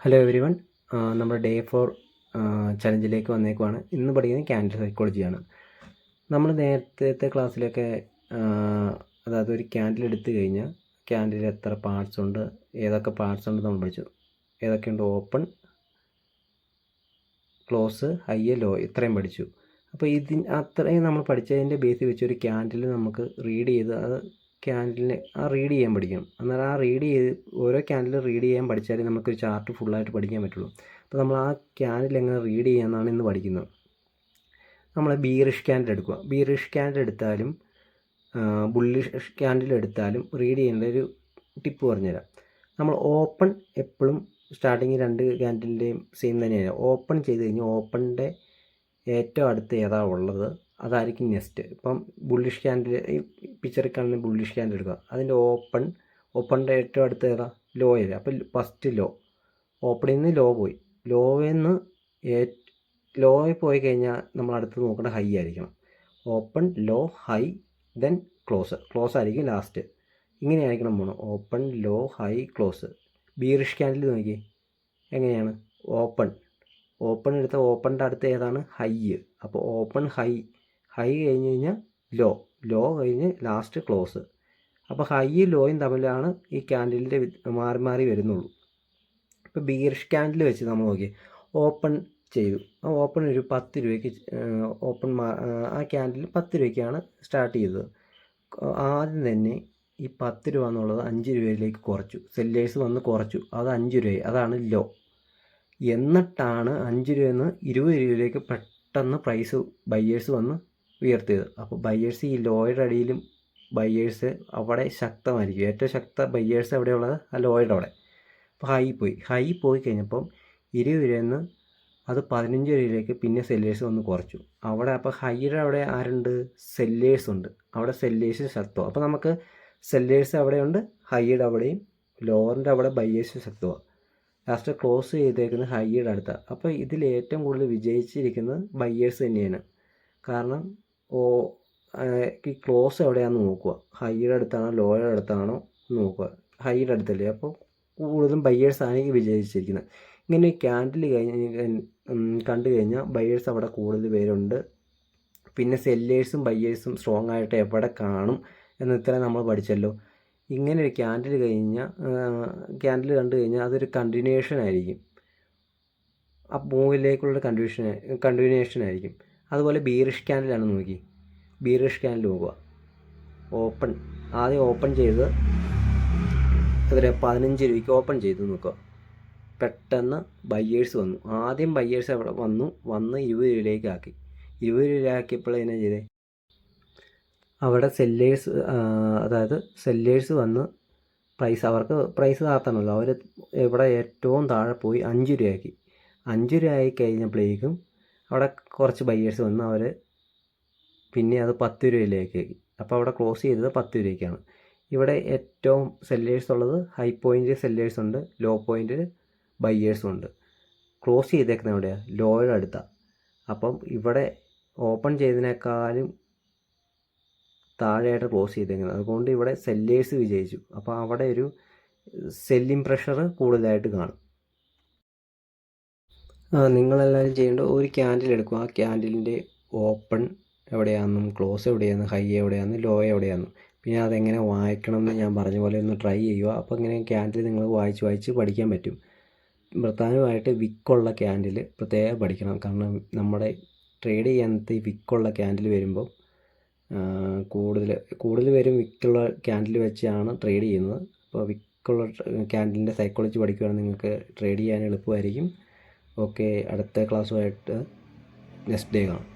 Hello every one, നമ്മുടെ day 4 ചലഞ്ചിലേക്ക് വന്നേക്കുവാണ്. ഇന്ന് പഠിക്കുന്നത് ക്യാൻഡിൽ സൈക്കോളജിയാണ്. നമ്മൾ നേരത്തെ ക്ലാസ്സിലൊക്കെ അതായത് ഒരു ക്യാൻഡിൽ എടുത്തു കഴിഞ്ഞാൽ ക്യാൻഡിൽ എത്ര പാർട്സ് ഉണ്ട്, ഏതൊക്കെ പാർട്സ് ഉണ്ട് നമ്മൾ പഠിച്ചു. ഏതൊക്കെയുണ്ട്? ഓപ്പൺ, ക്ലോസ്, ഹൈ, ലോ, ഇത്രയും പഠിച്ചു. അപ്പോൾ അത്രയും നമ്മൾ പഠിച്ചതിൻ്റെ ബേസ് വെച്ച് ഒരു ക്യാൻഡിൽ നമുക്ക് റീഡ് ചെയ്ത് അത് ക്യാൻഡിലിനെ റീഡ് ചെയ്യാൻ പഠിക്കണം. അന്നേരം റീഡ് ചെയ്ത് ഓരോ ക്യാൻഡിൽ റീഡ് ചെയ്യാൻ പഠിച്ചാലേ നമുക്കൊരു ചാർട്ട് ഫുള്ളായിട്ട് പഠിക്കാൻ പറ്റുള്ളൂ. അപ്പോൾ നമ്മൾ ക്യാൻഡിൽ എങ്ങനെ റീഡ് ചെയ്യാമെന്നാണ് ഇന്ന് പഠിക്കുന്നത്. നമ്മൾ ബീറിഷ് ക്യാൻഡിൽ എടുക്കുക. ബീറിഷ് ക്യാൻഡിൽ എടുത്താലും ബുള്ളിഷ് ക്യാൻഡിൽ എടുത്താലും റീഡ് ചെയ്യേണ്ട ഒരു ടിപ്പ് പറഞ്ഞുതരാം. നമ്മൾ ഓപ്പൺ എപ്പോഴും സ്റ്റാർട്ടിങ് രണ്ട് ക്യാൻഡിലിൻ്റെയും സെയിം തന്നെയാണ്. ഓപ്പൺ ചെയ്ത് കഴിഞ്ഞാൽ ഓപ്പണിൻ്റെ ഏറ്റവും അടുത്ത് ഏതാ ഉള്ളത് അതായിരിക്കും നെക്സ്റ്റ്. ഇപ്പം ബുള്ളിഷ് ക്യാൻഡിൽ, ഈ പിക്ചറിൽ കാണുന്ന ബുള്ളിഷ് ക്യാൻഡിൽ എടുക്കുക. അതിൻ്റെ ഓപ്പണിൻ്റെ ഏറ്റവും അടുത്ത് ഏതാ? ലോ ഏതാ? അപ്പം ഫസ്റ്റ് ലോ, ഓപ്പണിൽ നിന്ന് ലോ പോയി, ലോയിൽ പോയി കഴിഞ്ഞാൽ നമ്മൾ അടുത്ത് നോക്കേണ്ട ഹൈ ആയിരിക്കണം. Open, low, high, then close ആയിരിക്കും ലാസ്റ്റ്. ഇങ്ങനെയായിരിക്കണം പോകണം. Open, low, high, close. Bearish candle നോക്കി എങ്ങനെയാണ്? ഓപ്പൺ എടുത്ത ഓപ്പണിൻ്റെ അടുത്ത് ഏതാണ്? ഹൈ. അപ്പോൾ ഓപ്പൺ, ഹൈ കഴിഞ്ഞ് കഴിഞ്ഞാൽ ലോ കഴിഞ്ഞ് ലാസ്റ്റ് ക്ലോസ്. അപ്പോൾ ഹൈയും ലോയും തമ്മിലാണ് ഈ ക്യാൻഡിലിൻ്റെ മാറി മാറി വരുന്നുള്ളൂ. ഇപ്പോൾ ബീറിഷ് ക്യാൻഡിൽ വെച്ച് നമ്മൾ നോക്കി ഓപ്പൺ ചെയ്തു. ആ ഓപ്പൺ ഒരു 10 രൂപയ്ക്ക് ആ ക്യാൻഡിൽ 10 രൂപയ്ക്കാണ് സ്റ്റാർട്ട് ചെയ്തത്. ആദ്യം തന്നെ ഈ 10 രൂപ എന്നുള്ളത് 5 രൂപയിലേക്ക് കുറച്ചു. സെല്ലേഴ്സ് വന്ന് കുറച്ചു, അത് 5 രൂപയായി. അതാണ് ലോ. എന്നിട്ടാണ് 5 രൂപയിൽ നിന്ന് 20 രൂപയിലേക്ക് പെട്ടെന്ന് പ്രൈസ് ബയ്യേഴ്സ് വന്ന് ഉയർത്തിയത്. അപ്പോൾ ബയ്യേഴ്സ് ഈ ലോയുടെ അടിയിലും ബയ്യേഴ്സ് അവിടെ ശക്തമായിരിക്കും. ഏറ്റവും ശക്ത ബയ്യേഴ്സ് എവിടെയുള്ളത്? ആ ലോയുടെ അവിടെ. അപ്പോൾ ഹൈ പോയി കഴിഞ്ഞപ്പം 20 രൂപയിൽ നിന്ന് അത് 15 രൂപയിലേക്ക് പിന്നെ സെല്ലേഴ്സ് വന്ന് കുറച്ചു. അവിടെ അപ്പോൾ ഹൈയുടെ അവിടെ ആരുണ്ട്? സെല്ലേഴ്സ് ഉണ്ട്. അവിടെ സെല്ലേഴ്സ് ശക്തമാണ്. അപ്പോൾ നമുക്ക് സെല്ലേഴ്സ് അവിടെയുണ്ട്, ഹൈയുടെ അവിടെയും. ലോവറിൻ്റെ അവിടെ ബയ്യേഴ്സ് ശക്തമാണ്. ലാസ്റ്റ് ക്ലോസ് ചെയ്തേക്കുന്നത് ഹൈയുടെ അടുത്താണ്. അപ്പോൾ ഇതിൽ ഏറ്റവും കൂടുതൽ വിജയിച്ചിരിക്കുന്നത് ബയ്യേഴ്സ് തന്നെയാണ്. കാരണം ഈ ക്ലോസ് എവിടെയാണെന്ന് നോക്കുക. ഹൈയുടെ അടുത്താണോ ലോയുടെ അടുത്താണോ നോക്കുക. ഹൈയുടെ അടുത്തല്ലേ, അപ്പോൾ കൂടുതലും ബയ്യേഴ്സാണ് ഈ വിജയിച്ചിരിക്കുന്നത്. ഇങ്ങനെ ക്യാൻഡിൽ കണ്ടു കഴിഞ്ഞാൽ ബയ്യേഴ്സ് അവിടെ കൂടുതൽ പേരുണ്ട്. പിന്നെ സെല്ലേഴ്സും ബയ്യേഴ്സും സ്ട്രോങ് ആയിട്ട് എവിടെ കാണും എന്ന് ഇത്രയും നമ്മൾ പഠിച്ചല്ലോ. ഇങ്ങനെ ഒരു ക്യാൻഡിൽ കണ്ടു കഴിഞ്ഞാൽ അതൊരു കണ്ടിന്യൂവേഷൻ ആയിരിക്കും. ആ മൂവിലേക്കുള്ള കണ്ടിന്യൂവേഷൻ ആയിരിക്കും. അതുപോലെ ബീറിഷ് ക്യാൻഡിലാണ് നോക്കി. ബീറിഷ് ക്യാൻഡിൽ നോക്കുക. ആദ്യം ഓപ്പൺ ചെയ്ത് 15 രൂപയ്ക്ക് ഓപ്പൺ ചെയ്ത് നോക്കുക. പെട്ടെന്ന് ബയ്യേഴ്സ് വന്നു. ആദ്യം ബയ്യേഴ്സ് അവിടെ വന്ന് 20 രൂപയിലേക്ക് ആക്കി. 20 രൂപയിലാക്കിയപ്പോൾ എന്നാ ചെയ്തേ? അവിടെ സെല്ലേഴ്സ് വന്ന് അവർക്ക് പ്രൈസ് താത്തണമല്ലോ. അവർ ഇവിടെ ഏറ്റവും താഴെ പോയി 5 രൂപയാക്കി. 5 രൂപ ആയി കഴിഞ്ഞപ്പോഴേക്കും അവിടെ കുറച്ച് ബയ്യേഴ്സ് വന്ന് അവർ പിന്നെ അത് 10 രൂപയിലേക്ക് ആക്കി. അപ്പോൾ അവിടെ ക്ലോസ് ചെയ്തത് 10 രൂപയ്ക്കാണ്. ഇവിടെ ഏറ്റവും സെല്ലേഴ്സ് ഉള്ളത് ഹൈ പോയിൻറ്റ് സെല്ലേഴ്സ് ഉണ്ട്, ലോ പോയിൻറ്റിൽ ബയ്യേഴ്സും ഉണ്ട്. ക്ലോസ് ചെയ്തേക്കുന്നത് എവിടെയാണ്? ലോയുടെ അടുത്താണ്. അപ്പം ഇവിടെ ഓപ്പൺ ചെയ്തതിനേക്കാളും താഴെയായിട്ട് ക്ലോസ് ചെയ്തേക്കുന്നത്. അതുകൊണ്ട് ഇവിടെ സെല്ലേഴ്സ് വിജയിച്ചു. അപ്പോൾ അവിടെ ഒരു സെല്ലിംഗ് പ്രഷർ കൂടുതലായിട്ട് കാണും. നിങ്ങളെല്ലാവരും ചെയ്യേണ്ട ഒരു ക്യാൻഡിൽ എടുക്കും. ആ ക്യാൻഡിലിൻ്റെ ഓപ്പൺ എവിടെയാണെന്നും ക്ലോസ് എവിടെയാണെന്നും ഹൈ എവിടെയാണെന്നും ലോ എവിടെയാണെന്നും പിന്നെ അതെങ്ങനെ വായിക്കണം എന്ന് ഞാൻ പറഞ്ഞ പോലെ ഒന്ന് ട്രൈ ചെയ്യുക. അപ്പോൾ ഇങ്ങനെ ക്യാൻഡിൽ നിങ്ങൾ വായിച്ച് പഠിക്കാൻ പറ്റും. പ്രധാനമായിട്ട് വിക്കുള്ള ക്യാൻഡിൽ പ്രത്യേകം പഠിക്കണം. കാരണം നമ്മുടെ ട്രേഡ് ചെയ്യാനത്തെ ഈ വിക്കുള്ള ക്യാൻഡിൽ വരുമ്പോൾ കൂടുതൽ പേരും വിക്കുള്ള ക്യാൻഡിൽ വെച്ചാണ് ട്രേഡ് ചെയ്യുന്നത്. അപ്പോൾ വിക്കുള്ള ക്യാൻഡിലിൻ്റെ സൈക്കോളജി പഠിക്കുകയാണെങ്കിൽ നിങ്ങൾക്ക് ട്രേഡ് ചെയ്യാൻ എളുപ്പമായിരിക്കും. ഓക്കെ, അടുത്ത ക്ലാസ്സുമായിട്ട് നെക്സ്റ്റ് ഡേ കാണാം.